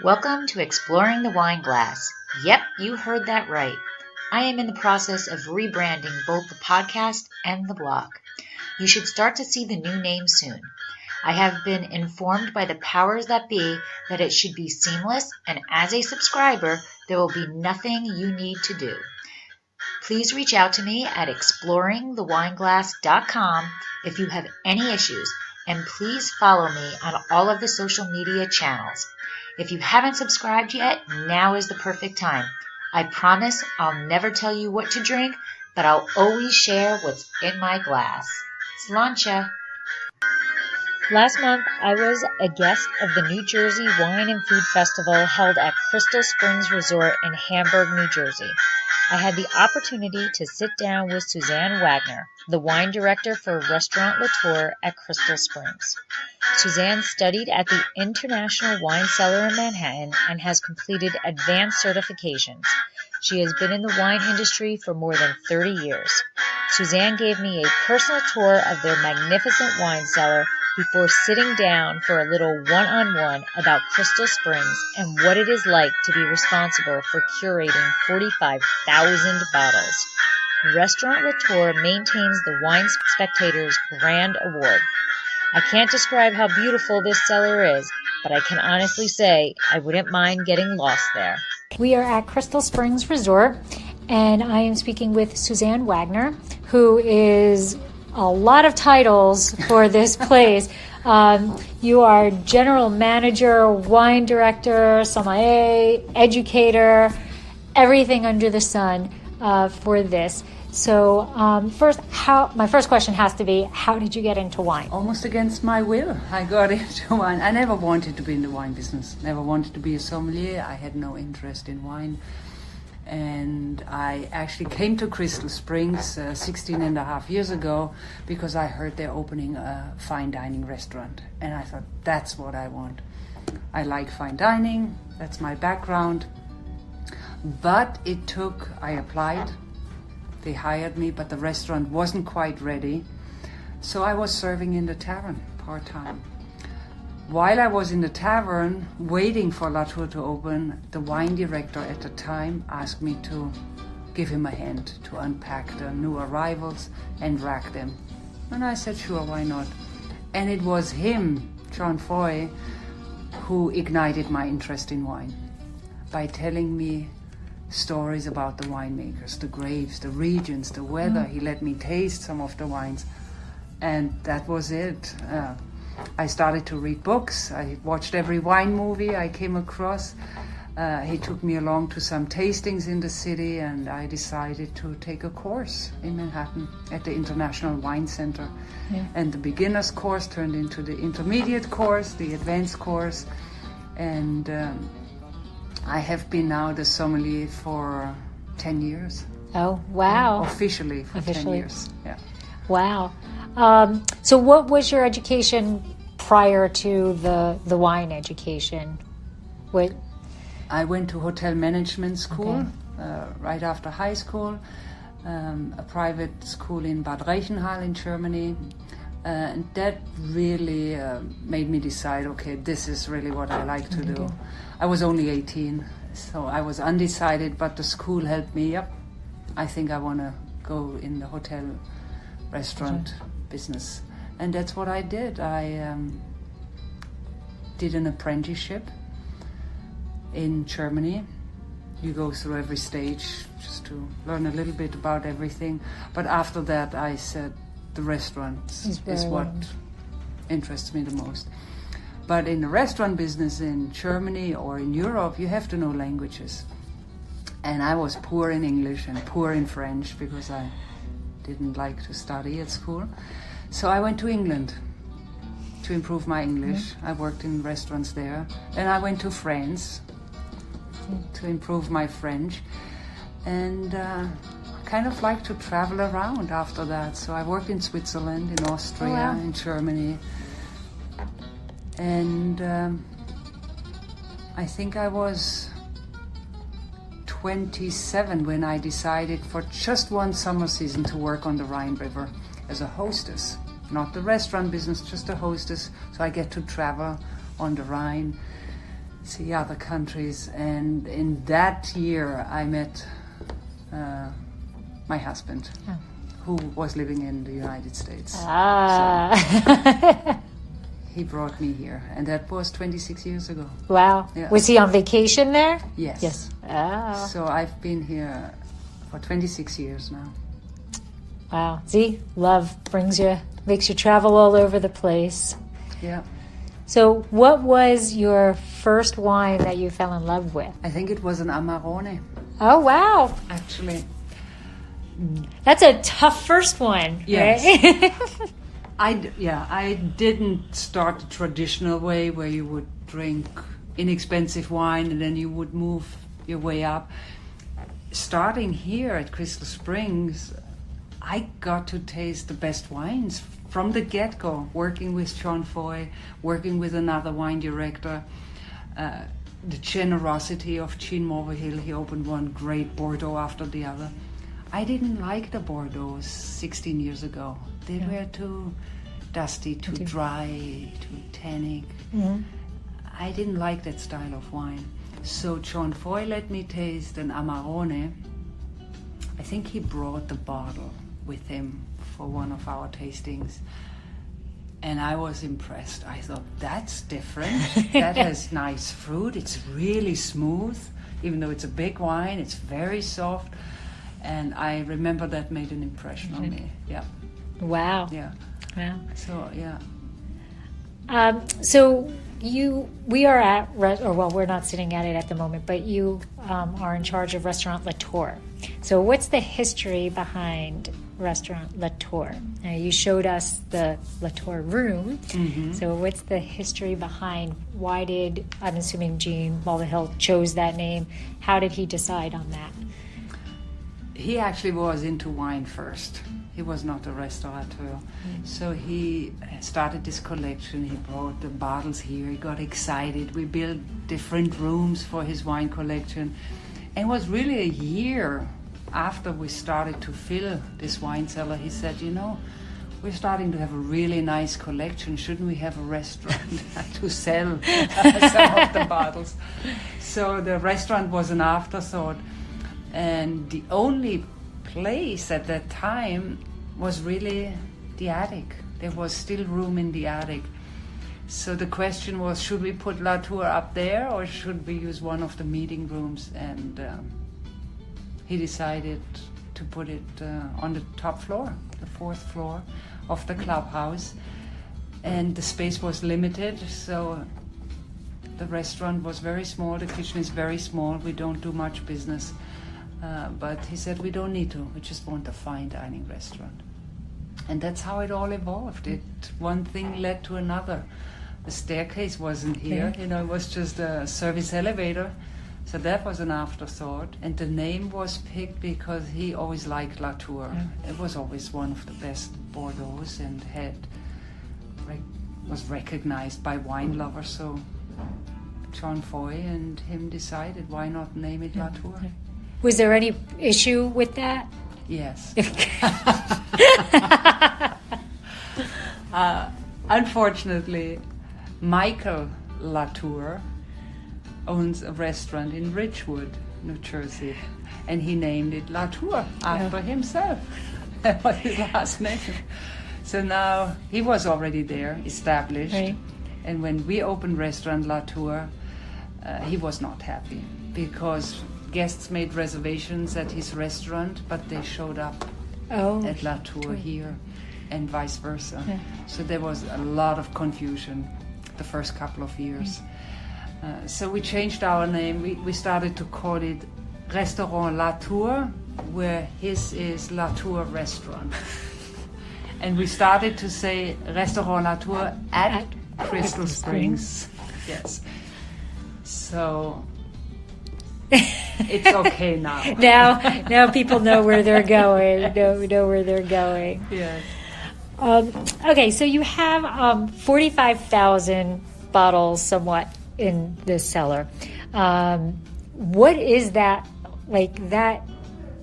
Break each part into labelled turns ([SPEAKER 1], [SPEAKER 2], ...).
[SPEAKER 1] Welcome to Exploring the Wine Glass. Yep, you heard that right. I am in the process of rebranding both the podcast and the blog. You should start to see the new name soon. I have been informed by the powers that be that it should be seamless, and as a subscriber, there will be nothing you need to do. Please reach out to me at exploringthewineglass.com if you have any issues, and please follow me on all of the social media channels. If you haven't subscribed yet, now is the perfect time. I promise I'll never tell you what to drink, but I'll always share what's in my glass. Sláinte! Last month, I was a guest of the New Jersey Wine and Food Festival held at Crystal Springs Resort in Hamburg, New Jersey. I had the opportunity to sit down with Susanne Wagner, the wine director for Restaurant Latour at Crystal Springs. Susanne studied at the International Wine Cellar in Manhattan and has completed advanced certifications. She has been in the wine industry for more than 30 years. Susanne gave me a personal tour of their magnificent wine cellar before sitting down for a little one-on-one about Crystal Springs and what it is like to be responsible for curating 45,000 bottles. Restaurant Latour maintains the Wine Spectator's Grand Award. I can't describe how beautiful this cellar is, but I can honestly say I wouldn't mind getting lost there. We are at Crystal Springs Resort, and I am speaking with Susanne Wagner, who is a lot of titles for this place. You are general manager, wine director, sommelier, educator, everything under the sun for this. So my first question has to be, how did you get into wine?
[SPEAKER 2] Almost against my will, I got into wine. I never wanted to be in the wine business, never wanted to be a sommelier. I had no interest in wine. And I actually came to Crystal Springs 16 and a half years ago because I heard they're opening a fine dining restaurant. And I thought, that's what I want. I like fine dining, that's my background. But I applied, they hired me, but the restaurant wasn't quite ready. So I was serving in the tavern part-time. While I was in the tavern waiting for Latour to open, the wine director at the time asked me to give him a hand to unpack the new arrivals and rack them. And I said, sure, why not? And it was him, John Foy, who ignited my interest in wine by telling me stories about the winemakers, the grapes, the regions, the weather. He let me taste some of the wines, and that was it. I started to read books. I watched every wine movie I came across. He took me along to some tastings in the city, and I decided to take a course in Manhattan at the International Wine Cellar. Yeah. And the beginner's course turned into the intermediate course, the advanced course, and I have been now the sommelier for 10 years.
[SPEAKER 1] Oh, wow.
[SPEAKER 2] Officially for 10 years. Yeah.
[SPEAKER 1] Wow. So what was your education prior to the wine education?
[SPEAKER 2] I went to hotel management school right after high school, a private school in Bad Reichenhall in Germany. And that really made me decide, okay, this is really what I like to do. I was only 18, so I was undecided, but the school helped me. Yep, I think I want to go in the hotel restaurant business. And that's what I did. I did an apprenticeship in Germany. You go through every stage just to learn a little bit about everything. But after that, I said the restaurant is what interests me the most. But in the restaurant business in Germany or in Europe, you have to know languages. And I was poor in English and poor in French because I didn't like to study at school. So I went to England to improve my English. I worked in restaurants there. Then I went to France to improve my French. And kind of like to travel around after that. So I worked in Switzerland, in Austria, in Germany. And I think I was 27 when I decided for just one summer season to work on the Rhine River as a hostess. Not the restaurant business, just a hostess. So I get to travel on the Rhine see other countries. And in that year, I met my husband, who was living in the United States. So he brought me here, and that was 26 years ago.
[SPEAKER 1] Wow. Yeah. Was he on vacation there?
[SPEAKER 2] Yes.
[SPEAKER 1] Yes. Oh.
[SPEAKER 2] So I've been here for 26 years now.
[SPEAKER 1] Wow. See, love makes you travel all over the place.
[SPEAKER 2] Yeah.
[SPEAKER 1] So what was your first wine that you fell in love with?
[SPEAKER 2] I think it was an Amarone.
[SPEAKER 1] Oh, wow.
[SPEAKER 2] Actually.
[SPEAKER 1] That's a tough first one,
[SPEAKER 2] yes.
[SPEAKER 1] Right?
[SPEAKER 2] I didn't start the traditional way where you would drink inexpensive wine and then you would move your way up. Starting here at Crystal Springs, I got to taste the best wines from the get-go, working with John Foy, working with another wine director, the generosity of Jean Morvahill. He opened one great Bordeaux after the other. I didn't like the Bordeaux 16 years ago. They were too dusty, too dry, too tannic. Mm-hmm. I didn't like that style of wine. So John Foy let me taste an Amarone. I think he brought the bottle with him for one of our tastings. And I was impressed. I thought, that's different. That has nice fruit. It's really smooth. Even though it's a big wine, it's very soft. And I remember that made an impression on me. Yeah.
[SPEAKER 1] Wow.
[SPEAKER 2] Yeah.
[SPEAKER 1] Wow.
[SPEAKER 2] So, yeah.
[SPEAKER 1] So we are at, we're not sitting at it at the moment, but you are in charge of Restaurant Latour. So what's the history behind Restaurant Latour? Now, you showed us the Latour room. Mm-hmm. So what's the history behind why did, I'm assuming Jean Morvahill chose that name. How did he decide on that?
[SPEAKER 2] He actually was into wine first. He was not a restaurateur. Mm-hmm. So he started this collection. He brought the bottles here. He got excited. We built different rooms for his wine collection. And it was really a year after we started to fill this wine cellar. He said, we're starting to have a really nice collection. Shouldn't we have a restaurant to sell some of the bottles? So the restaurant was an afterthought. And the only place at that time was really the attic. There was still room in the attic. So the question was, should we put Latour up there or should we use one of the meeting rooms? And he decided to put it on the top floor, the 4th floor of the clubhouse. And the space was limited, so the restaurant was very small. The kitchen is very small. We don't do much business. But he said, we don't need to. We just want a fine dining restaurant. And that's how it all evolved. One thing led to another. The staircase wasn't here. It was just a service elevator. So that was an afterthought. And the name was picked because he always liked Latour. Yeah. It was always one of the best Bordeaux and was recognized by wine lovers. So John Foy and him decided, why not name it Latour? Yeah.
[SPEAKER 1] Was there any issue with that?
[SPEAKER 2] Yes. Unfortunately, Michael Latour owns a restaurant in Ridgewood, New Jersey, and he named it Latour after himself. That was his last name. So now he was already there, established, right. And when we opened Restaurant Latour, he was not happy because guests made reservations at his restaurant, but they showed up at Latour here and vice versa. Yeah. So there was a lot of confusion the first couple of years. So we changed our name. We started to call it Restaurant Latour, where his is Latour Restaurant. And we started to say Restaurant Latour at Crystal Springs. Yes. So it's okay now.
[SPEAKER 1] Now people know where they're going. Know where they're going.
[SPEAKER 2] Yes.
[SPEAKER 1] Okay, so you have 45,000 bottles somewhat in this cellar. What is that like? That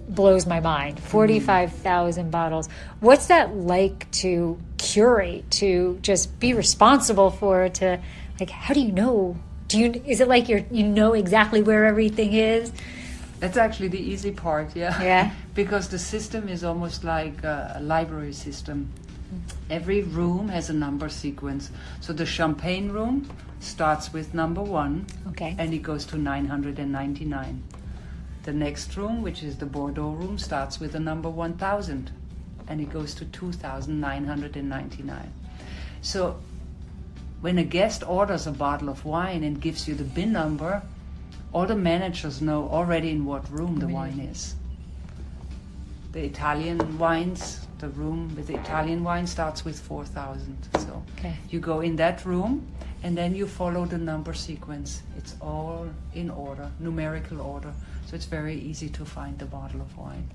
[SPEAKER 1] blows my mind. 45,000 bottles. What's that like to curate, to just be responsible for, to like, how do you know? Is it like you know exactly where everything is?
[SPEAKER 2] That's actually the easy part, yeah.
[SPEAKER 1] Yeah.
[SPEAKER 2] Because the system is almost like a library system. Every room has a number sequence. So the champagne room starts with number 1,
[SPEAKER 1] Okay.
[SPEAKER 2] and it goes to 999. The next room, which is the Bordeaux room, starts with the number 1000, and it goes to 2999. So when a guest orders a bottle of wine and gives you the bin number, all the managers know already in what room the wine is. The Italian wines, the room with the Italian wine starts with 4000. So you go in that room and then you follow the number sequence. It's all in order, numerical order. So it's very easy to find the bottle of wine.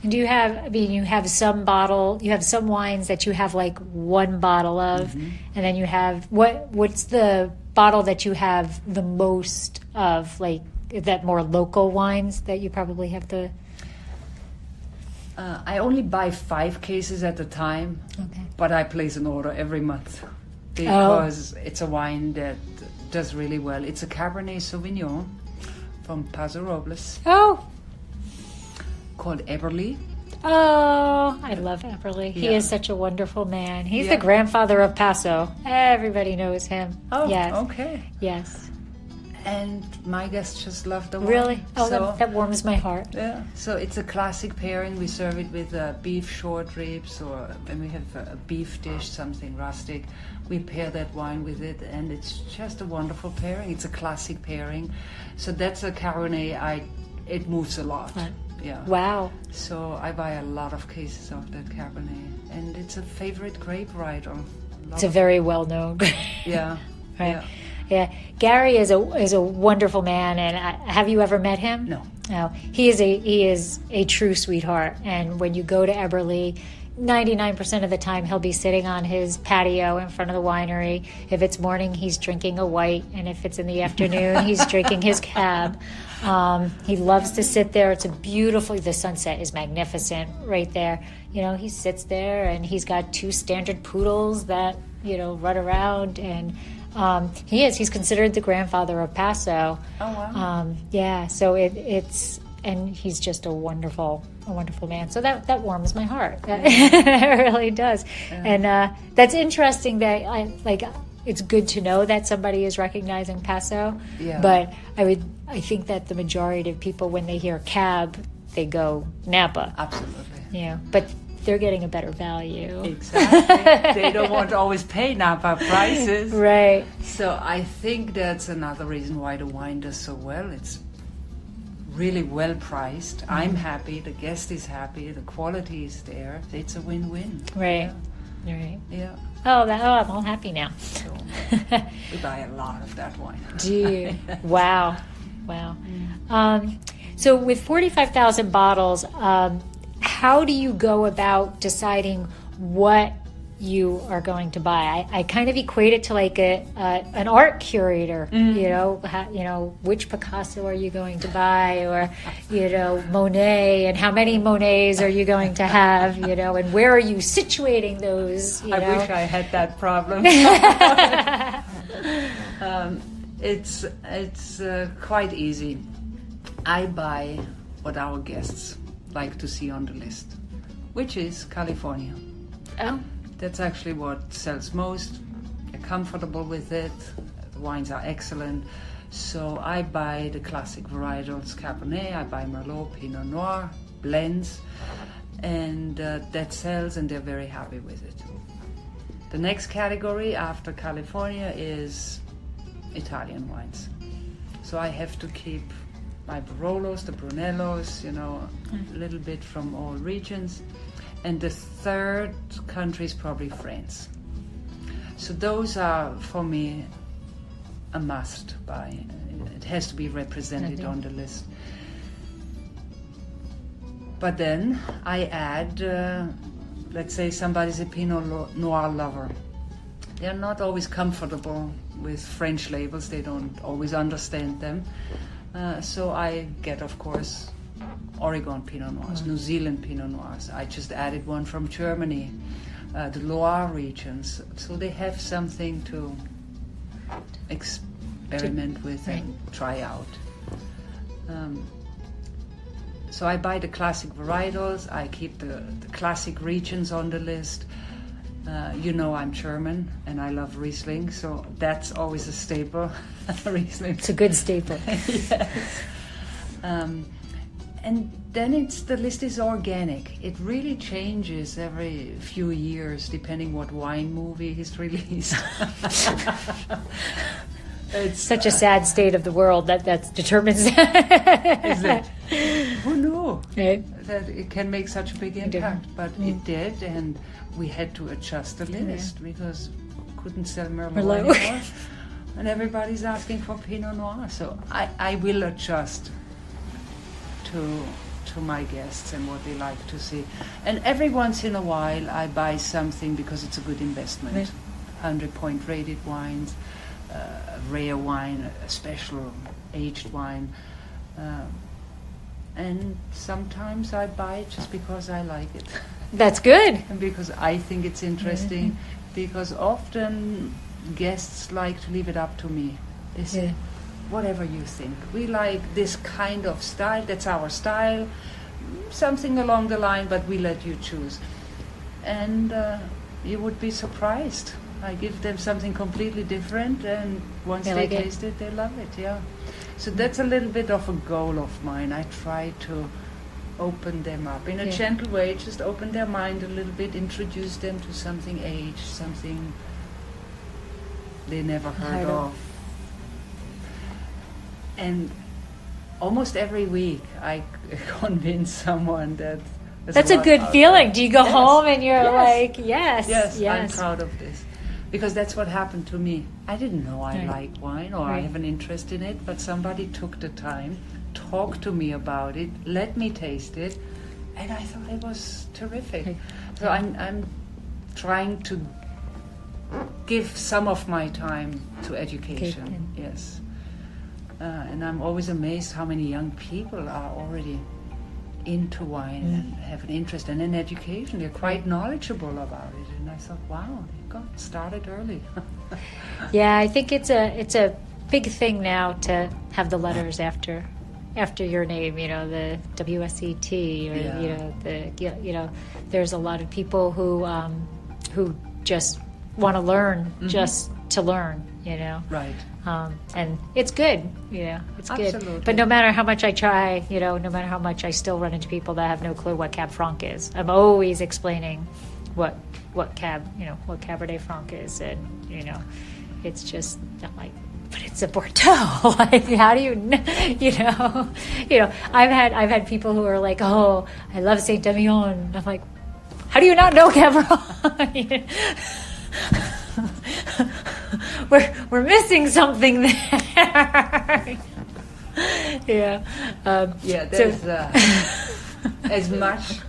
[SPEAKER 1] And you have some wines that you have like one bottle of, and then you have, what's the bottle that you have the most of, like, that more local wines that you probably have to...
[SPEAKER 2] I only buy 5 cases at a time, but I place an order every month because it's a wine that does really well. It's a Cabernet Sauvignon from Paso Robles.
[SPEAKER 1] Oh!
[SPEAKER 2] Called Eberly.
[SPEAKER 1] Oh, I love Eberly. He is such a wonderful man. He's the grandfather of Paso. Everybody knows him.
[SPEAKER 2] Oh,
[SPEAKER 1] yes.
[SPEAKER 2] Okay.
[SPEAKER 1] Yes.
[SPEAKER 2] And my guests just love the wine.
[SPEAKER 1] Really? Oh,
[SPEAKER 2] so,
[SPEAKER 1] that warms my heart.
[SPEAKER 2] Yeah. So it's a classic pairing. We serve it with beef short ribs, or when we have a beef dish, something rustic, we pair that wine with it, and it's just a wonderful pairing. It's a classic pairing. So that's a Cabernet. It moves a lot.
[SPEAKER 1] Right.
[SPEAKER 2] Yeah.
[SPEAKER 1] Wow.
[SPEAKER 2] So I buy a lot of cases of that Cabernet, and it's a favorite grape varietal.
[SPEAKER 1] It's a very well-known.
[SPEAKER 2] Yeah.
[SPEAKER 1] Right.
[SPEAKER 2] Yeah.
[SPEAKER 1] Yeah, Gary is a wonderful man, and have you ever met him?
[SPEAKER 2] No.
[SPEAKER 1] No, he is a true sweetheart. And when you go to Eberly, 99% of the time he'll be sitting on his patio in front of the winery. If it's morning, he's drinking a white, and if it's in the afternoon, he's drinking his cab. He loves to sit there. The sunset is magnificent right there. He sits there, and he's got 2 standard poodles that run around, and he's considered the grandfather of Paso.
[SPEAKER 2] Oh wow.
[SPEAKER 1] Yeah, so and he's just a wonderful man. So that warms my heart. It really does. Yeah. And that's interesting that it's good to know that somebody is recognizing Paso. Yeah. But I think that the majority of people, when they hear cab, they go Napa.
[SPEAKER 2] Absolutely.
[SPEAKER 1] Yeah. But they're getting a better value.
[SPEAKER 2] Exactly. They don't want to always pay Napa prices.
[SPEAKER 1] Right.
[SPEAKER 2] So I think that's another reason why the wine does so well. It's really well priced. Mm-hmm. I'm happy. The guest is happy. The quality is there. It's a win-win.
[SPEAKER 1] Right. Yeah. Right.
[SPEAKER 2] Yeah.
[SPEAKER 1] I'm all happy now.
[SPEAKER 2] So we buy a lot of that wine.
[SPEAKER 1] Do you? Wow. So with 45,000 bottles, how do you go about deciding what you are going to buy? I kind of equate it to like an art curator. Which Picasso are you going to buy, or Monet, and how many Monets are you going to have, and where are you situating those?
[SPEAKER 2] I wish I had that problem. It's quite easy. I buy what our guests like to see on the list, which is California.
[SPEAKER 1] Oh.
[SPEAKER 2] That's actually what sells most. They're comfortable with it. The wines are excellent. So I buy the classic varietals, Cabernet, I buy Merlot, Pinot Noir, blends, and that sells, and they're very happy with it. The next category after California is Italian wines. So I have to keep my Barolos, the Brunellos, a little bit from all regions. And the third country is probably France. So those are, for me, a must buy. It has to be represented on the list. But then I add, let's say somebody's a Pinot Noir lover. They're not always comfortable with French labels. They don't always understand them. So I get, of course, Oregon Pinot Noirs, New Zealand Pinot Noirs. I just added one from Germany, the Loire regions. So they have something to experiment with and try out. So I buy the classic varietals, I keep the classic regions on the list. I'm German and I love Riesling, so that's always a staple. Riesling.
[SPEAKER 1] It's a good staple.
[SPEAKER 2] Yes. And then the list is organic. It really changes every few years depending what wine movie is released.
[SPEAKER 1] It's such a sad state of the world that determines that.
[SPEAKER 2] Is it? Who knew
[SPEAKER 1] Right.
[SPEAKER 2] that it can make such a big impact? But it did, and we had to adjust the list because we couldn't sell Merlot anymore. And everybody's asking for Pinot Noir. So I will adjust to my guests and what they like to see. And every once in a while I buy something because it's a good investment.
[SPEAKER 1] Right.
[SPEAKER 2] 100-point rated wines, a rare wine, a special aged wine. And sometimes I buy it just because I like it.
[SPEAKER 1] That's good.
[SPEAKER 2] And because I think it's interesting. Because often guests like to leave it up to me. They say, whatever you think. We like this kind of style. That's our style. Something along the line, but we let you choose. And you would be surprised. I give them something completely different, and once they taste it, they love it, yeah. So that's a little bit of a goal of mine. I try to open them up in a gentle way, just open their mind a little bit, introduce them to something aged, something they never heard of. And almost every week I convince someone that
[SPEAKER 1] that's a good feeling. Do you go home and you're like, yes,
[SPEAKER 2] I'm proud of this. Because that's what happened to me. I didn't know I like wine or I have an interest in it, but somebody took the time, talked to me about it, let me taste it, and I thought it was terrific. So I'm trying to give some of my time to education, yes. And I'm always amazed how many young people are already into wine and have an interest and an education. They're quite knowledgeable about it. And I thought, wow, they got started early.
[SPEAKER 1] Yeah, I think it's a big thing now to have the letters after your name, the WSET or there's a lot of people who just want to learn just to learn,
[SPEAKER 2] Right.
[SPEAKER 1] And it's good, it's
[SPEAKER 2] Absolutely.
[SPEAKER 1] good. But no matter how much I try, no matter how much I still run into people that have no clue what Cab Franc is. I'm always explaining what Cabernet Franc is, and it's just I'm like, but it's a Bordeaux. Like, how do you I've had people who are like, oh, I love Saint Emilion. I'm like, how do you not know Cab Franc? We're missing something there.
[SPEAKER 2] There's as much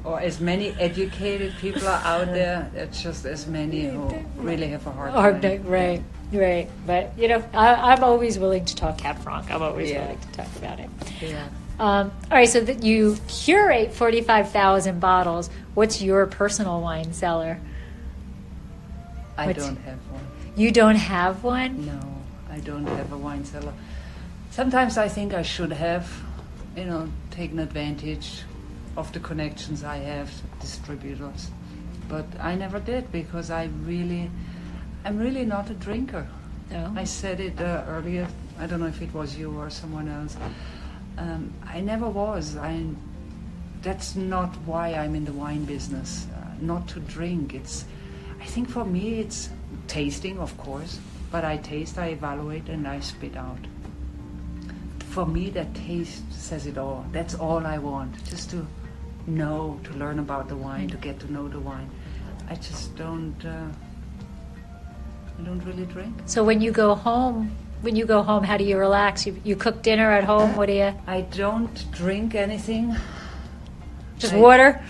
[SPEAKER 2] or as many educated people are out there. It's just as many who really have a hard time.
[SPEAKER 1] Right. But I'm always willing to talk Cab Franc. I'm always willing to talk about it.
[SPEAKER 2] Yeah.
[SPEAKER 1] All right, so that you curate 45,000 bottles. What's your personal wine cellar?
[SPEAKER 2] I don't have one.
[SPEAKER 1] You don't have one?
[SPEAKER 2] No, I don't have a wine cellar. Sometimes I think I should have, taken advantage of the connections I have, distributors. But I never did because I'm really not a drinker.
[SPEAKER 1] No.
[SPEAKER 2] I said it earlier. I don't know if it was you or someone else. I never was. That's not why I'm in the wine business. Not to drink. I think for me it's tasting, of course, but I taste, I evaluate, and I spit out. For me, that taste says it all. That's all I want, just to know, to learn about the wine, to get to know the wine. I just don't really drink.
[SPEAKER 1] So when you go home, how do you relax? You cook dinner at home? What do you?
[SPEAKER 2] I don't drink anything.
[SPEAKER 1] Just water?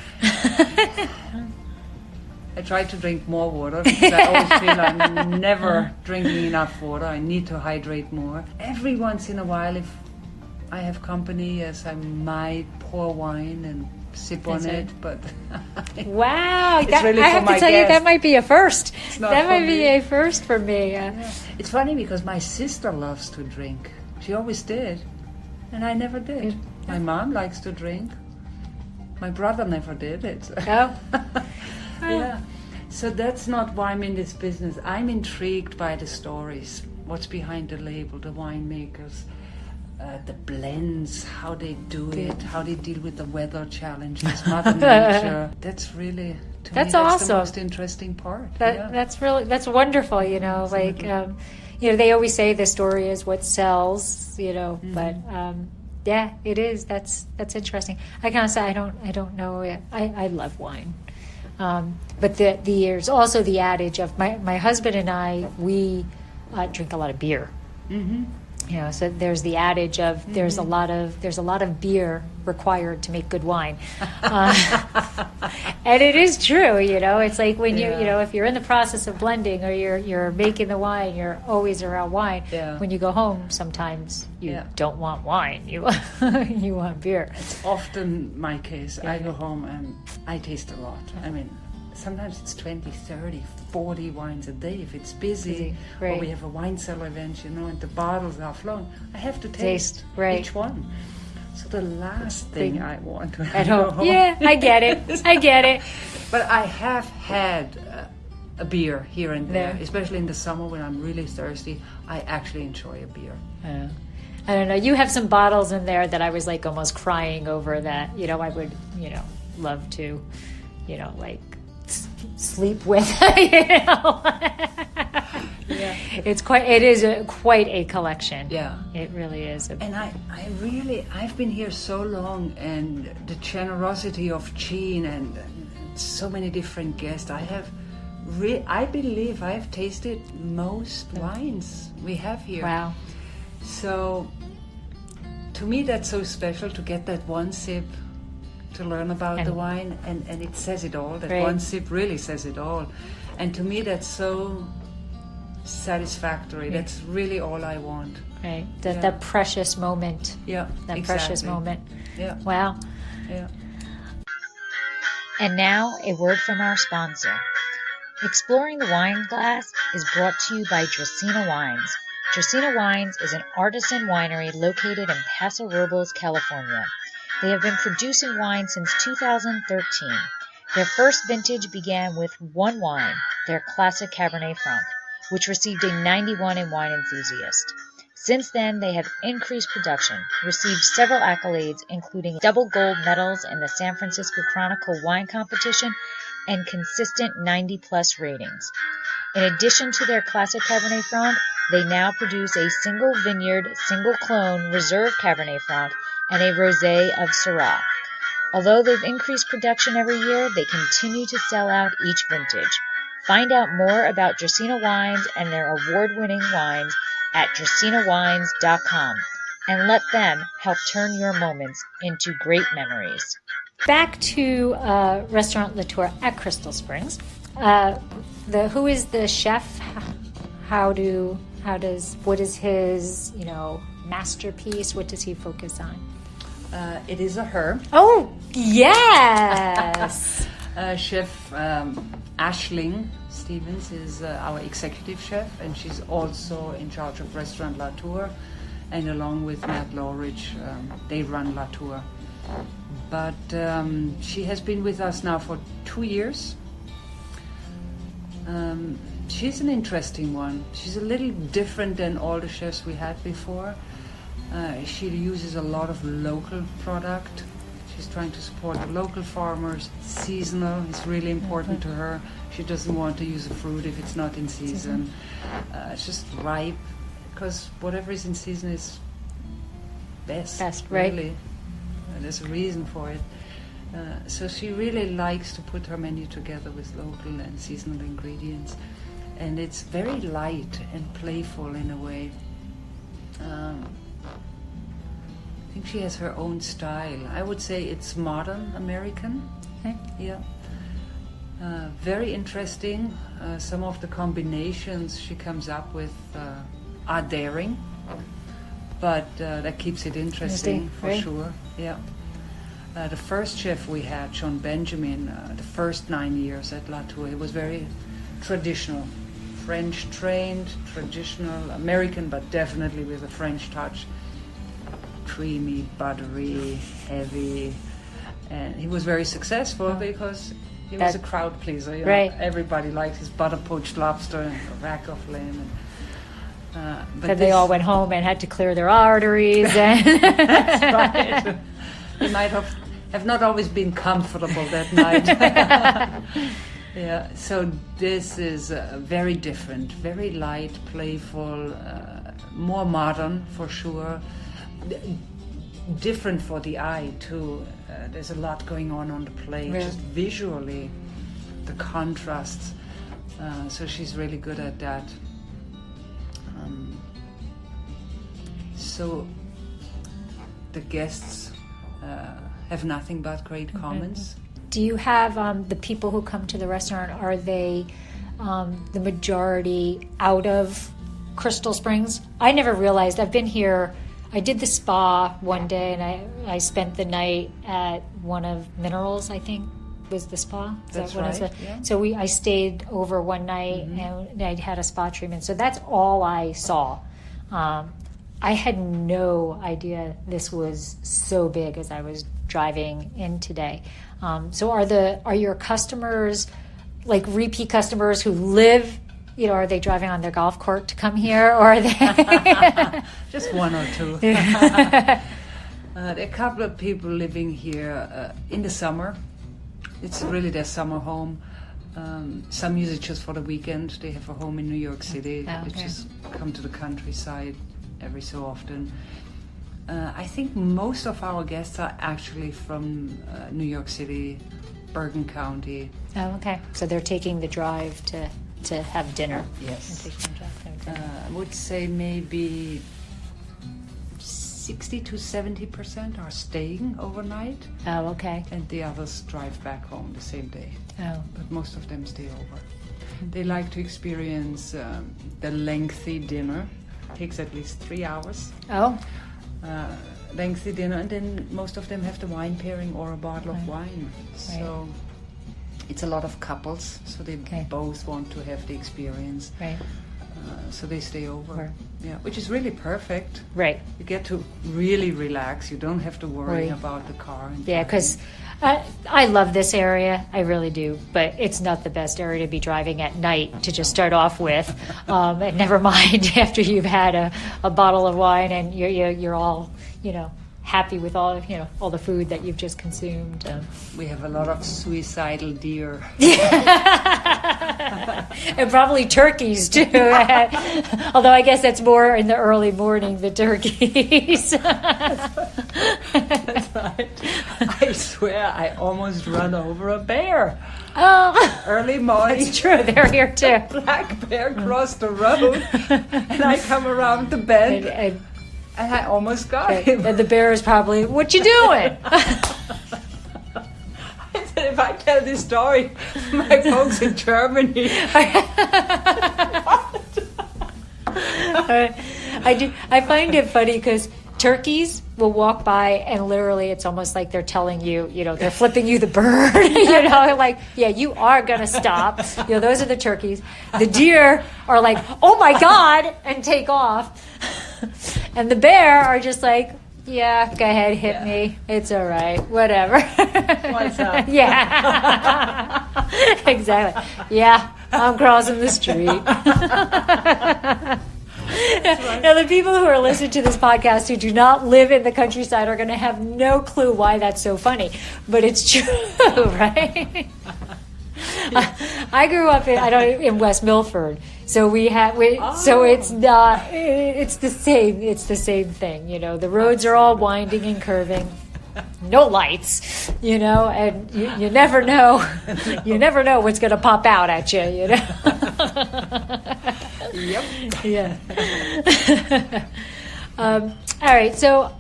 [SPEAKER 2] I try to drink more water because I always feel I'm never drinking enough water. I need to hydrate more. Every once in a while, if I have company, yes, I might pour wine and sip on it, but
[SPEAKER 1] wow,
[SPEAKER 2] it's really
[SPEAKER 1] I have to tell you, that might be a first. That might be a first for me.
[SPEAKER 2] It's funny because my sister loves to drink. She always did, and I never did. My mom likes to drink. My brother never did it.
[SPEAKER 1] Oh.
[SPEAKER 2] Yeah. So that's not why I'm in this business. I'm intrigued by the stories, what's behind the label, the winemakers, the blends, how they do it, how they deal with the weather challenges, Mother Nature. That's really, to me, that's
[SPEAKER 1] awesome.
[SPEAKER 2] The most interesting part.
[SPEAKER 1] That's wonderful, you know, like, you know, they always say the story is what sells, you know, but yeah, it is. That's interesting. I kind of say I don't know. I love wine. But there's also the adage of my husband and I, we drink a lot of beer. Mm-hmm. You know, so there's the adage of there's a lot of beer required to make good wine, and it is true. You know, it's like when you know, if you're in the process of blending or you're making the wine, you're always around wine. Yeah. When you go home, sometimes you don't want wine. You you want beer.
[SPEAKER 2] It's often my case. I go home and I taste a lot. I mean, sometimes it's 20, 30, 40 wines a day if it's busy. Right. Or we have a wine cellar event, you know, and the bottles are flowing. I have to taste each one. So the last thing I want to have at home.
[SPEAKER 1] Yeah, I get it.
[SPEAKER 2] But I have had a beer here and there, especially in the summer when I'm really thirsty. I actually enjoy a beer.
[SPEAKER 1] I don't know. You have some bottles in there that I was like almost crying over that, you know, I would, you know, love to, you know, like sleep with. You know? Yeah. It is quite a collection. Yeah. It really is.
[SPEAKER 2] And I've been here so long, and the generosity of Jean and so many different guests. I believe I've tasted most wines we have here.
[SPEAKER 1] Wow.
[SPEAKER 2] So to me that's so special to get that one sip, to learn about the wine, and it says it all. That one sip really says it all. And to me that's so satisfactory. That's really all I want.
[SPEAKER 1] Right. That precious moment.
[SPEAKER 2] Yeah.
[SPEAKER 1] That precious moment.
[SPEAKER 2] Yeah.
[SPEAKER 1] Wow.
[SPEAKER 2] Yeah.
[SPEAKER 1] And now a word from our sponsor. Exploring the Wine Glass is brought to you by Dracaena Wines. Dracaena Wines is an artisan winery located in Paso Robles, California. They have been producing wine since 2013. Their first vintage began with one wine, their classic Cabernet Franc, which received a 91 in Wine Enthusiast. Since then, they have increased production, received several accolades, including double gold medals in the San Francisco Chronicle Wine Competition and consistent 90-plus ratings. In addition to their classic Cabernet Franc, they now produce a single vineyard, single clone reserve Cabernet Franc and a rosé of Syrah. Although they've increased production every year, they continue to sell out each vintage. Find out more about Dracaena Wines and their award-winning wines at dracaenawines.com and let them help turn your moments into great memories. Back to Restaurant Latour at Crystal Springs. Who is the chef? What is his, you know, masterpiece? What does he focus on?
[SPEAKER 2] It is a her.
[SPEAKER 1] Oh, yes.
[SPEAKER 2] Chef Aisling Stevens is our executive chef, and she's also in charge of Restaurant Latour, and along with Matt Lawridge, they run Latour. But she has been with us now for 2 years. She's an interesting one. She's a little different than all the chefs we had before. She uses a lot of local product. She's trying to support the local farmers. Seasonal is really important to her. She doesn't want to use a fruit if it's not in season. It's just ripe, because whatever is in season is best,
[SPEAKER 1] right?
[SPEAKER 2] Really. There's a reason for it. So she really likes to put her menu together with local and seasonal ingredients. And it's very light and playful in a way. I think she has her own style. I would say it's modern American.
[SPEAKER 1] Okay.
[SPEAKER 2] Yeah. Very interesting. Some of the combinations she comes up with are daring, but that keeps it interesting for sure. Yeah. The first chef we had, John Benjamin, the first 9 years at Latour, he was very traditional, French trained, traditional, American, but definitely with a French touch. Creamy, buttery, heavy, and he was very successful because he was a crowd pleaser. You know? Everybody liked his butter poached lobster and a rack of lamb.
[SPEAKER 1] But they all went home and had to clear their arteries. And
[SPEAKER 2] that's right. They might have not always been comfortable that night. Yeah. So this is very different, very light, playful, more modern for sure. Different for the eye too. There's a lot going on the plate, just visually, the contrasts. So she's really good at that. So the guests have nothing but great comments.
[SPEAKER 1] Do you have the people who come to the restaurant, are they the majority out of Crystal Springs? I never realized. I've been here. I did the spa one day, and I spent the night at one of Minerals, I think, was the spa.
[SPEAKER 2] That's right. Yeah.
[SPEAKER 1] So I stayed over one night, and I had a spa treatment. So that's all I saw. I had no idea this was so big as I was driving in today. So are your customers like repeat customers who live? You know, are they driving on their golf cart to come here, or are they
[SPEAKER 2] just one or two? There are a couple of people living here in the summer. It's really their summer home. Some use it just for the weekend. They have a home in New York City. They just come to the countryside every so often. I think most of our guests are actually from New York City, Bergen County.
[SPEAKER 1] Oh, okay. So they're taking the drive to have dinner.
[SPEAKER 2] Yes. I would say maybe 60 to 70% are staying overnight.
[SPEAKER 1] Oh, okay.
[SPEAKER 2] And the others drive back home the same day.
[SPEAKER 1] Oh.
[SPEAKER 2] But most of them stay over. They like to experience the lengthy dinner. It takes at least 3 hours.
[SPEAKER 1] Oh.
[SPEAKER 2] Lengthy dinner, and then most of them have the wine pairing or a bottle of wine.
[SPEAKER 1] Right.
[SPEAKER 2] So it's a lot of couples, so they both want to have the experience.
[SPEAKER 1] Right.
[SPEAKER 2] So they stay over. Yeah, which is really perfect.
[SPEAKER 1] Right.
[SPEAKER 2] You get to really relax. You don't have to worry about the car.
[SPEAKER 1] Yeah, because I love this area. I really do. But it's not the best area to be driving at night to just start off with. And never mind after you've had a bottle of wine and you're all, happy with all the food that you've just consumed.
[SPEAKER 2] We have a lot of suicidal deer.
[SPEAKER 1] And probably turkeys too. Although I guess that's more in the early morning, the turkeys.
[SPEAKER 2] That's right. I swear I almost run over a bear.
[SPEAKER 1] Oh,
[SPEAKER 2] early morning.
[SPEAKER 1] It's true. They're here too.
[SPEAKER 2] A black bear crossed the road, and I come around the bend. And I almost got him.
[SPEAKER 1] And the bear is probably, what you doing?
[SPEAKER 2] I said, if I tell this story to my folks in Germany.
[SPEAKER 1] I find it funny because turkeys will walk by and literally it's almost like they're telling you, they're flipping you the bird, like, yeah, you are going to stop. Those are the turkeys. The deer are like, oh my God, and take off. And the bear are just like, yeah, go ahead, hit me. It's all right, whatever.
[SPEAKER 2] What's up?
[SPEAKER 1] Yeah. Exactly. Yeah, I'm crossing the street. Right. Now, the people who are listening to this podcast who do not live in the countryside are going to have no clue why that's so funny. But it's true, right? I grew up in West Milford, so so it's not. It's the same. It's the same thing. The roads are all winding and curving. No lights, and you never know. You never know what's going to pop out at you.
[SPEAKER 2] Yep.
[SPEAKER 1] Yeah. All right. So,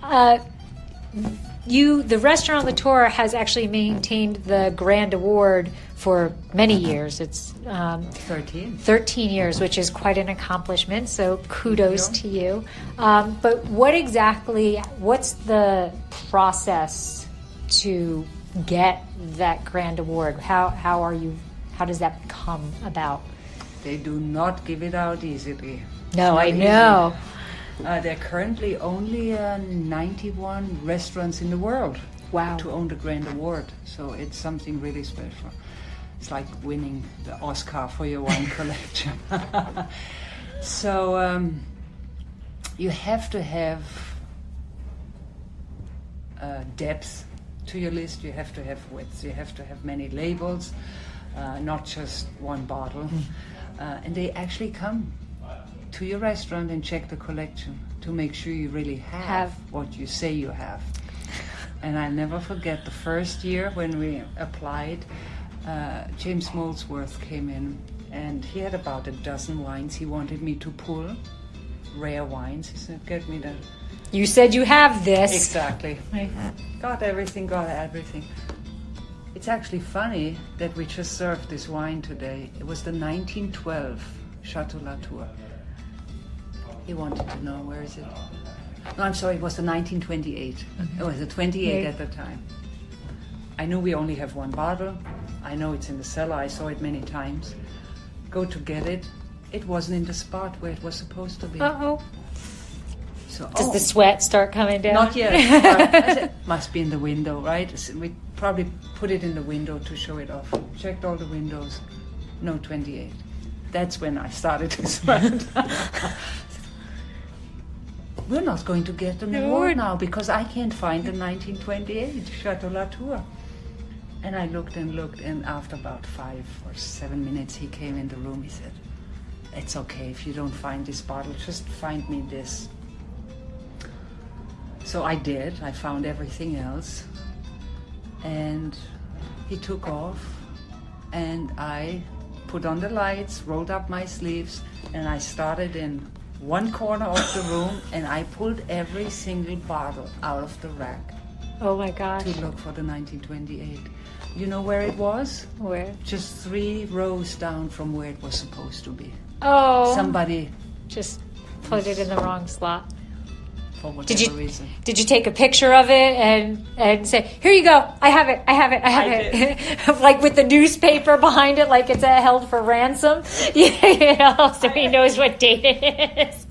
[SPEAKER 1] the Restaurant Latour has actually maintained the Grand Award for many years. It's 13 years, which is quite an accomplishment. So kudos to you. But what's the process to get that grand award? How does that come about?
[SPEAKER 2] They do not give it out easily.
[SPEAKER 1] No, I know.
[SPEAKER 2] There are currently only 91 restaurants in the world.
[SPEAKER 1] Wow.
[SPEAKER 2] To own the grand award. So it's something really special. It's like winning the Oscar for your wine collection. So you have to have depth to your list. You have to have width. You have to have many labels, not just one bottle. And they actually come to your restaurant and check the collection to make sure you really have what you say you have. And I'll never forget the first year when we applied, James Molesworth came in and he had about a dozen wines he wanted me to pull, rare wines. He said, get me that.
[SPEAKER 1] You said you have this.
[SPEAKER 2] Exactly. Got everything. It's actually funny that we just served this wine today. It was the 1912 Chateau Latour. He wanted to know, where is it? No, I'm sorry, it was the 1928. Mm-hmm. It was a 28 at the time. I knew we only have one bottle. I know it's in the cellar. I saw it many times. Go to get it. It wasn't in the spot where it was supposed to be.
[SPEAKER 1] Uh-oh.
[SPEAKER 2] So,
[SPEAKER 1] Does the sweat start coming down?
[SPEAKER 2] Not yet. I said, must be in the window, right? So we probably put it in the window to show it off. Checked all the windows. No 28. That's when I started to sweat. We're not going to get an award now because I can't find the 1928 Chateau Latour. And I looked, and after about 5 or 7 minutes, he came in the room. He said, it's okay if you don't find this bottle, just find me this. So I did. I found everything else. And he took off, and I put on the lights, rolled up my sleeves, and I started in one corner of the room, and I pulled every single bottle out of the rack.
[SPEAKER 1] Oh my gosh.
[SPEAKER 2] To look for the 1928. You know where it was?
[SPEAKER 1] Where?
[SPEAKER 2] Just 3 rows down from where it was supposed to be.
[SPEAKER 1] Oh.
[SPEAKER 2] Somebody
[SPEAKER 1] just put it in the wrong slot.
[SPEAKER 2] For whatever reason.
[SPEAKER 1] Did you take a picture of it and say, here you go, I have it.
[SPEAKER 2] Did.
[SPEAKER 1] Like with the newspaper behind it, like it's held for ransom, so he knows what date it is.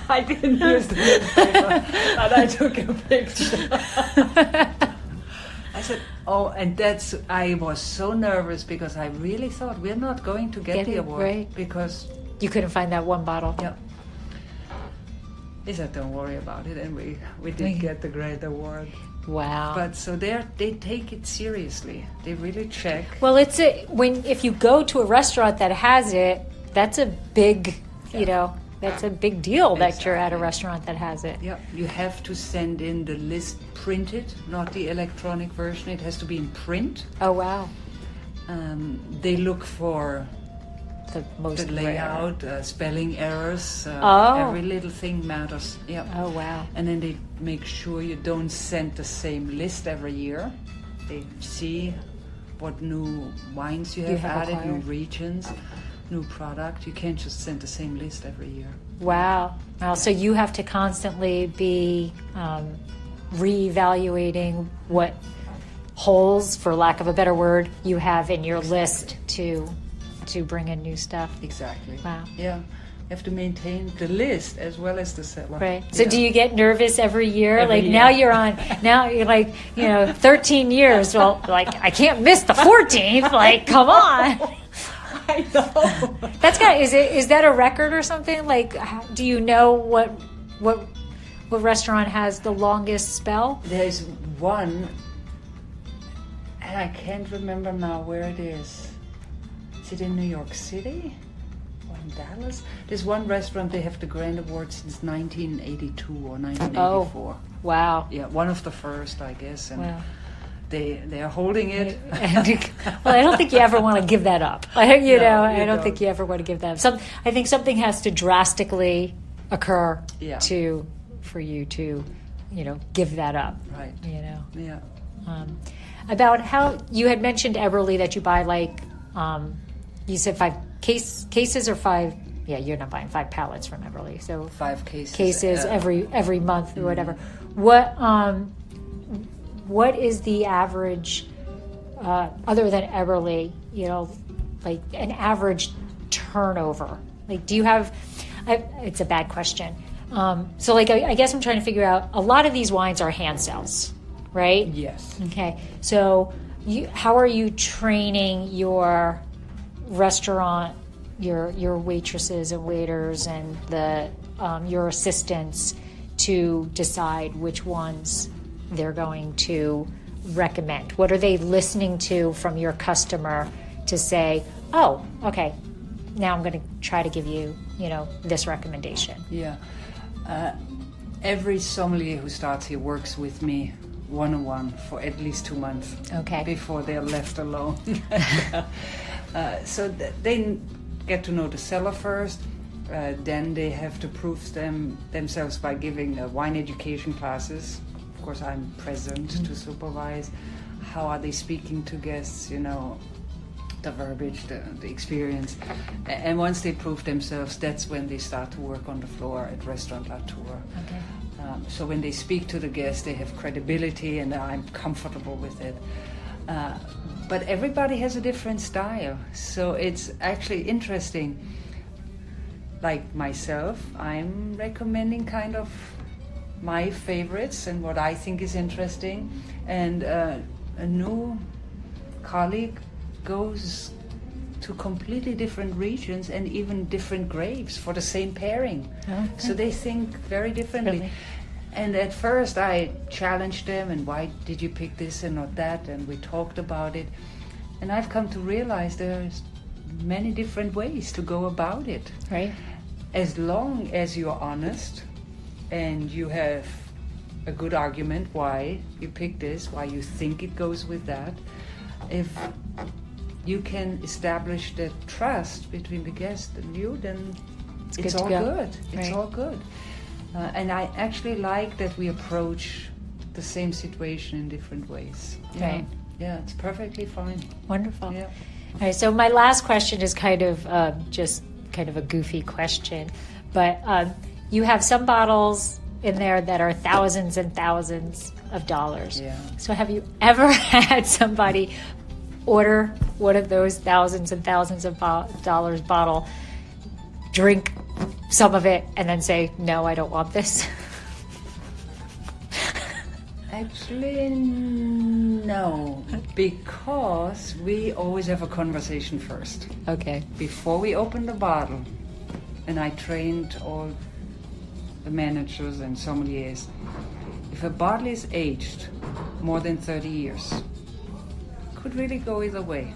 [SPEAKER 2] I didn't use the newspaper, but I took a picture. I said, I was so nervous because I really thought we're not going to get the award.
[SPEAKER 1] Right.
[SPEAKER 2] Because
[SPEAKER 1] you couldn't find that one bottle.
[SPEAKER 2] Yep. He said, don't worry about it, and we did get the great award.
[SPEAKER 1] Wow.
[SPEAKER 2] But so they take it seriously. They really check.
[SPEAKER 1] Well, if you go to a restaurant that has it, that's a big, that's a big deal that you're at a restaurant that has it.
[SPEAKER 2] Yeah, you have to send in the list printed, not the electronic version. It has to be in print.
[SPEAKER 1] Oh, wow.
[SPEAKER 2] They look for
[SPEAKER 1] the
[SPEAKER 2] layout, spelling errors, every little thing matters. Yeah.
[SPEAKER 1] Oh, wow.
[SPEAKER 2] And then they make sure you don't send the same list every year. They see what new wines you have added,
[SPEAKER 1] acquired.
[SPEAKER 2] new regions, new product. You can't just send the same list every year.
[SPEAKER 1] Wow. Well, so you have to constantly be reevaluating what holes, for lack of a better word, you have in your list to bring in new stuff.
[SPEAKER 2] Exactly.
[SPEAKER 1] Wow.
[SPEAKER 2] Yeah. You have to maintain the list as well as the cellar.
[SPEAKER 1] Right. So do you get nervous every year?
[SPEAKER 2] Every year.
[SPEAKER 1] Now you're like, 13 years. Well, like, I can't miss the 14th. Like, come on.
[SPEAKER 2] I know.
[SPEAKER 1] That's is that a record or something? Like, do you know what restaurant has the longest spell?
[SPEAKER 2] There's one, and I can't remember now where it is. Is it in New York City or in Dallas? There's one restaurant, they have the Grand Award since 1982 or 1984.
[SPEAKER 1] Oh, wow.
[SPEAKER 2] Yeah, one of the first, I guess. And
[SPEAKER 1] wow.
[SPEAKER 2] They are holding it.
[SPEAKER 1] Well, I don't think you ever want to give that up. I don't think you ever want to give that up. I think something has to drastically occur for you to, give that up.
[SPEAKER 2] Right.
[SPEAKER 1] Yeah. About how you had mentioned, Eberly, that you buy you said 5 cases or 5. Yeah, you're not buying 5 pallets from Eberly. So
[SPEAKER 2] 5 cases
[SPEAKER 1] every month or whatever. what is the average, other than Eberle, like an average turnover? Like, do you have, it's a bad question. So like, I guess I'm trying to figure out, a lot of these wines are hand sales, right?
[SPEAKER 2] Yes.
[SPEAKER 1] Okay. So how are you training your restaurant, your waitresses and waiters and your assistants to decide which ones they're going to recommend? What are they listening to from your customer to say, oh, okay, now I'm going to try to give you, this recommendation?
[SPEAKER 2] Yeah. Every sommelier who starts here works with me one-on-one for at least 2 months.
[SPEAKER 1] Okay.
[SPEAKER 2] Before they're left alone. So they get to know the cellar first. Then they have to prove themselves by giving wine education classes. Of course, I'm present to supervise. How are they speaking to guests? The verbiage, the experience. And once they prove themselves, that's when they start to work on the floor at Restaurant Latour.
[SPEAKER 1] Okay.
[SPEAKER 2] So when they speak to the guests, they have credibility, and I'm comfortable with it. But everybody has a different style, so it's actually interesting. Like myself, I'm recommending kind of my favorites and what I think is interesting, and a new colleague goes to completely different regions and even different grapes for the same pairing.
[SPEAKER 1] Okay.
[SPEAKER 2] So they think very differently.
[SPEAKER 1] Really?
[SPEAKER 2] And at first I challenged them, and why did you pick this and not that? And we talked about it. And I've come to realize there's many different ways to go about it.
[SPEAKER 1] Right.
[SPEAKER 2] As long as you're honest and you have a good argument why you pick this, why you think it goes with that. If you can establish that trust between the guest and you, then it's all good. It's all good. And I actually like that we approach the same situation in different ways.
[SPEAKER 1] Right.
[SPEAKER 2] Yeah, it's perfectly fine.
[SPEAKER 1] Wonderful.
[SPEAKER 2] Yeah.
[SPEAKER 1] All right, so my last question is kind of just kind of a goofy question, but you have some bottles in there that are thousands and thousands of dollars.
[SPEAKER 2] Yeah.
[SPEAKER 1] So have you ever had somebody order one of those thousands and thousands of dollars bottle, drink some of it, and then say, no, I don't want this?
[SPEAKER 2] Actually, no, because we always have a conversation first.
[SPEAKER 1] Okay.
[SPEAKER 2] Before we open the bottle, and I trained all the managers and sommeliers, if a bottle is aged more than 30 years, could really go either way.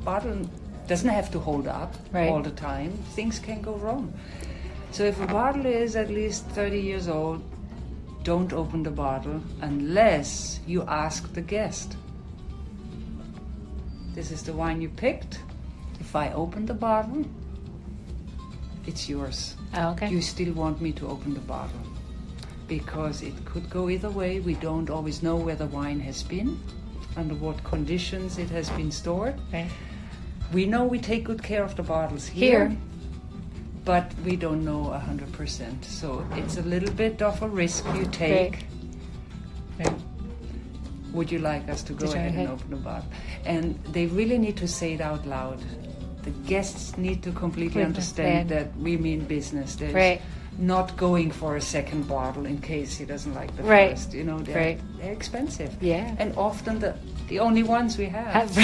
[SPEAKER 2] Bottle doesn't have to hold up all the time. Things can go wrong. So if a bottle is at least 30 years old, don't open the bottle unless you ask the guest. This is the wine you picked. If I open the bottle, it's yours.
[SPEAKER 1] Oh, okay.
[SPEAKER 2] You still want me to open the bottle because it could go either way. We don't always know where the wine has been, under what conditions it has been stored.
[SPEAKER 1] Right.
[SPEAKER 2] We know we take good care of the bottles here. But we don't know 100%. So it's a little bit of a risk you take.
[SPEAKER 1] Right.
[SPEAKER 2] Would you like us to go ahead and open the bottle? And they really need to say it out loud. The guests need to completely understand that we mean business. There's not going for a second bottle in case he doesn't like the first. They're expensive.
[SPEAKER 1] Yeah.
[SPEAKER 2] And often the only ones we have. So,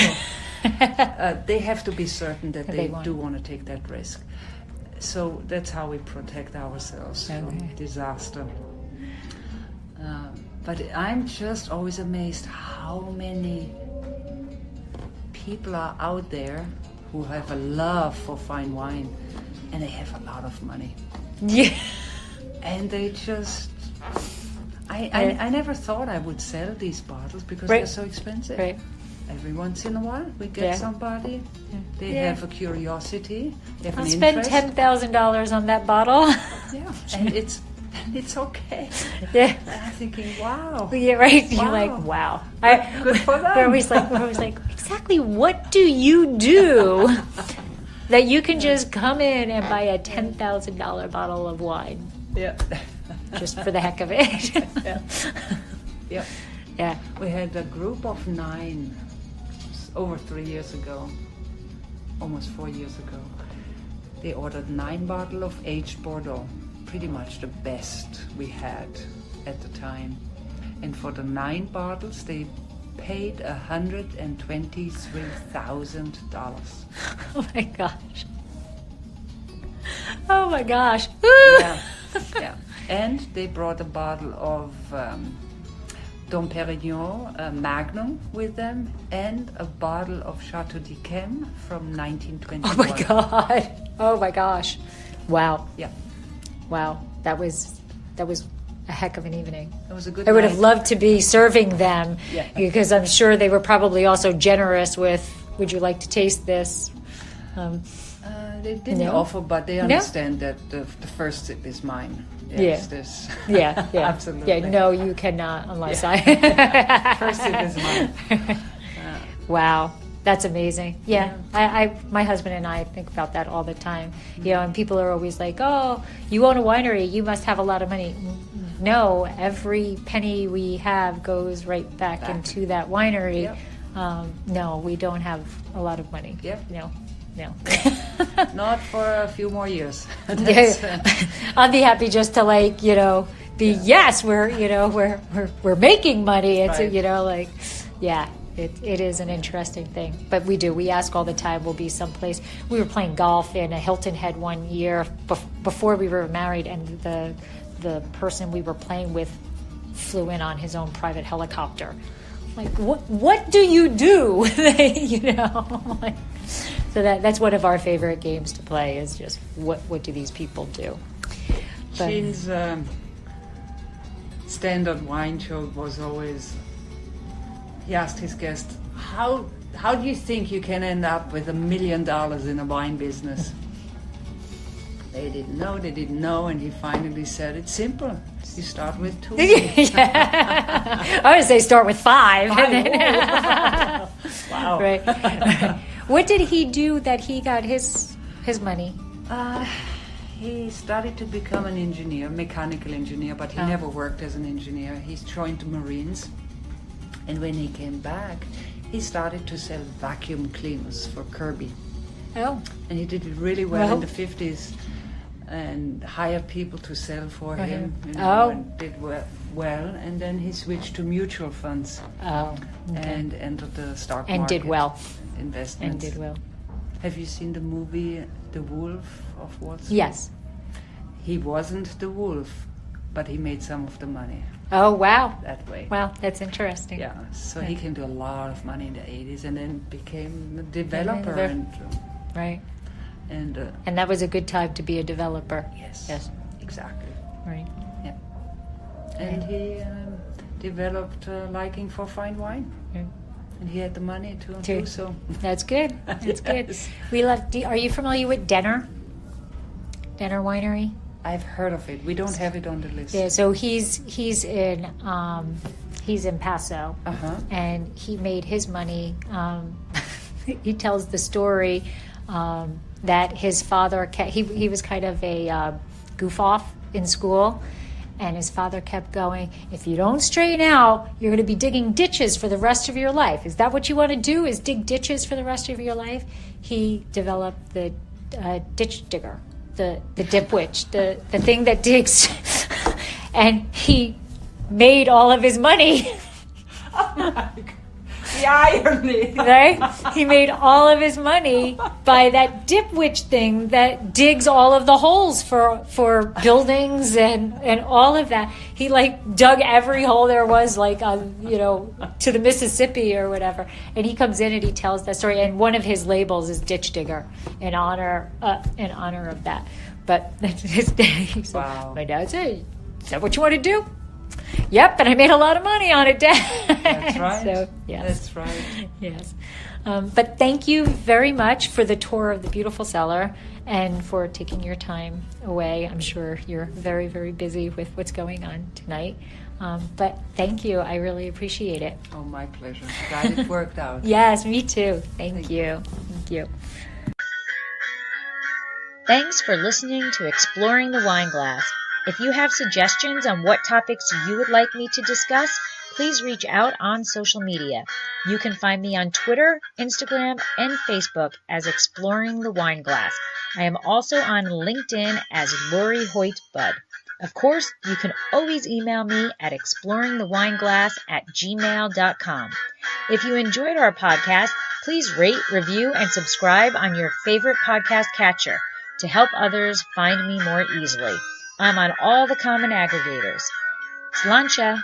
[SPEAKER 2] they have to be certain that they do want to take that risk. So that's how we protect ourselves from disaster. But I'm just always amazed how many people are out there who have a love for fine wine, and they have a lot of money.
[SPEAKER 1] Yeah.
[SPEAKER 2] And they just... I never thought I would sell these bottles because they're so expensive. Right. Every once in a while, we get somebody. They have a curiosity. They have
[SPEAKER 1] I'll
[SPEAKER 2] an
[SPEAKER 1] spend
[SPEAKER 2] interest.
[SPEAKER 1] $10,000 on that bottle.
[SPEAKER 2] Yeah, and it's okay.
[SPEAKER 1] Yeah.
[SPEAKER 2] And I'm thinking, wow.
[SPEAKER 1] Yeah, right.
[SPEAKER 2] Wow.
[SPEAKER 1] You're like, wow.
[SPEAKER 2] Good for them.
[SPEAKER 1] We're always like, exactly what do you do that you can just come in and buy a $10,000 bottle of wine?
[SPEAKER 2] Yeah.
[SPEAKER 1] Just for the heck of it.
[SPEAKER 2] Yeah.
[SPEAKER 1] Yeah.
[SPEAKER 2] We had a group of 9 over 3 years ago, almost 4 years ago. They ordered 9 bottles of aged Bordeaux, pretty much the best we had at the time. And for the 9 bottles, they paid $123,000.
[SPEAKER 1] Oh my gosh. Oh my gosh.
[SPEAKER 2] Yeah, yeah. And they brought a bottle of Dom Perignon Magnum with them, and a bottle of Chateau d'Yquem from 1921.
[SPEAKER 1] Oh my god. Oh my gosh. Wow.
[SPEAKER 2] Yeah.
[SPEAKER 1] Wow. That was a heck of an evening.
[SPEAKER 2] It was a good
[SPEAKER 1] I would
[SPEAKER 2] night.
[SPEAKER 1] have loved to be serving them,
[SPEAKER 2] Yeah.
[SPEAKER 1] because I'm sure they were probably also generous with, would you like to taste this?
[SPEAKER 2] They didn't
[SPEAKER 1] No?
[SPEAKER 2] offer, but they understand that the first sip is mine. Yes, this.
[SPEAKER 1] Yeah, yeah.
[SPEAKER 2] Absolutely.
[SPEAKER 1] Yeah, no, you cannot unless I...
[SPEAKER 2] First sip is mine.
[SPEAKER 1] Wow, that's amazing. Yeah, my husband and I think about that all the time. You know, and people are always like, "Oh, you own a winery, you must have a lot of money." No, every penny we have goes right back into that winery.
[SPEAKER 2] Yep.
[SPEAKER 1] No, we don't have a lot of money.
[SPEAKER 2] Yep.
[SPEAKER 1] No.
[SPEAKER 2] Not for a few more years. That's,
[SPEAKER 1] I'd be happy just to yes, we're making money. It's
[SPEAKER 2] Right.
[SPEAKER 1] It is an interesting thing. But we ask all the time. We'll be someplace. We were playing golf in a Hilton Head one year before we were married, and the person we were playing with flew in on his own private helicopter. Like, what do you do? Like, so that's one of our favorite games to play, is just what do these people do? But,
[SPEAKER 2] Gene's standard wine joke was always, he asked his guest, how do you think you can end up with $1 million in a wine business? They didn't know, and he finally said, it's simple. You start with 2.
[SPEAKER 1] yeah. I would say start with 5.
[SPEAKER 2] Wow.
[SPEAKER 1] Right. What did he do that he got his money?
[SPEAKER 2] He started to become an engineer, mechanical engineer, but he never worked as an engineer. He's joined the Marines. And when he came back, he started to sell vacuum cleaners for Kirby.
[SPEAKER 1] Oh.
[SPEAKER 2] And he did it really well in the 50s, and hired people to sell for him. And did well. And then he switched to mutual funds.
[SPEAKER 1] Oh. Okay.
[SPEAKER 2] And entered the stock
[SPEAKER 1] And
[SPEAKER 2] market.
[SPEAKER 1] did well.
[SPEAKER 2] Investments.
[SPEAKER 1] And did well.
[SPEAKER 2] Have you seen the movie The Wolf of Wall Street?
[SPEAKER 1] Yes.
[SPEAKER 2] He wasn't the wolf, but he made some of the money
[SPEAKER 1] Oh, wow.
[SPEAKER 2] that way.
[SPEAKER 1] Wow, that's interesting.
[SPEAKER 2] Yeah, so he came to a lot of money in the 80s, and then became a developer.
[SPEAKER 1] Right.
[SPEAKER 2] And
[SPEAKER 1] And that was a good time to be a developer.
[SPEAKER 2] yes,
[SPEAKER 1] Exactly.
[SPEAKER 2] exactly.
[SPEAKER 1] Right.
[SPEAKER 2] Yeah. And he developed a liking for fine wine.
[SPEAKER 1] Yeah.
[SPEAKER 2] And he had the money to do so.
[SPEAKER 1] That's good. That's good.
[SPEAKER 2] Yes.
[SPEAKER 1] We love. Are you familiar with Denner? Denner Winery.
[SPEAKER 2] I've heard of it. We don't have it on the list.
[SPEAKER 1] Yeah. So he's in Paso, and he made his money. He tells the story that his father he was kind of a goof off in school. And his father kept going, if you don't straighten out, you're going to be digging ditches for the rest of your life. Is that what you want to do, is dig ditches for the rest of your life? He developed the ditch digger, the dip witch, the thing that digs. And he made all of his money.
[SPEAKER 2] Oh my God. The irony.
[SPEAKER 1] Right? He made all of his money by that dip witch thing that digs all of the holes for buildings and all of that. He dug every hole there was, to the Mississippi or whatever. And he comes in and he tells that story. And one of his labels is ditch digger in honor of that. But his dad,
[SPEAKER 2] Wow.
[SPEAKER 1] My dad said, is that what you want to do? Yep, and I made a lot of money on it, Dad.
[SPEAKER 2] That's right.
[SPEAKER 1] So, yes.
[SPEAKER 2] That's right.
[SPEAKER 1] Yes. But thank you very much for the tour of the beautiful cellar and for taking your time away. I'm sure you're very, very busy with what's going on tonight. But thank you. I really appreciate it.
[SPEAKER 2] Oh, my pleasure. Glad it worked out.
[SPEAKER 1] Yes, me too. Thank you. Thank you. Thanks for listening to Exploring the Wine Glass. If you have suggestions on what topics you would like me to discuss, please reach out on social media. You can find me on Twitter, Instagram, and Facebook as Exploring the Wine Glass. I am also on LinkedIn as Lori Hoyt Budd. Of course, you can always email me at exploringthewineglass@gmail.com. If you enjoyed our podcast, please rate, review, and subscribe on your favorite podcast catcher to help others find me more easily. I'm on all the common aggregators. Sláinte!